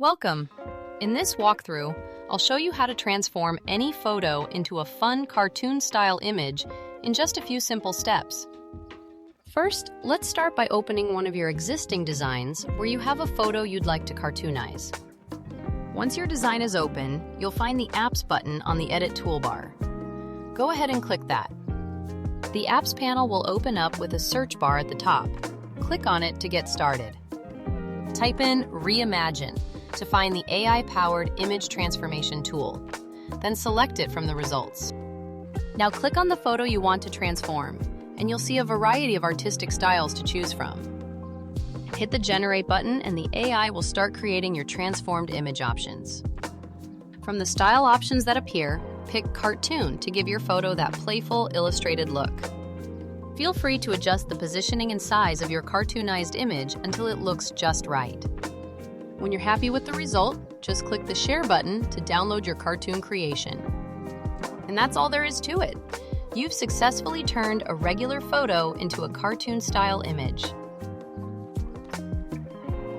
Welcome! In this walkthrough, I'll show you how to transform any photo into a fun cartoon-style image in just a few simple steps. First, let's start by opening one of your existing designs where you have a photo you'd like to cartoonize. Once your design is open, you'll find the Apps button on the Edit toolbar. Go ahead and click that. The Apps panel will open up with a search bar at the top. Click on it to get started. Type in Reimagine to find the AI-powered image transformation tool. Then select it from the results. Now click on the photo you want to transform, and you'll see a variety of artistic styles to choose from. Hit the Generate button and the AI will start creating your transformed image options. From the style options that appear, pick Cartoon to give your photo that playful, illustrated look. Feel free to adjust the positioning and size of your cartoonized image until it looks just right. When you're happy with the result, just click the Share button to download your cartoon creation. And that's all there is to it. You've successfully turned a regular photo into a cartoon-style image.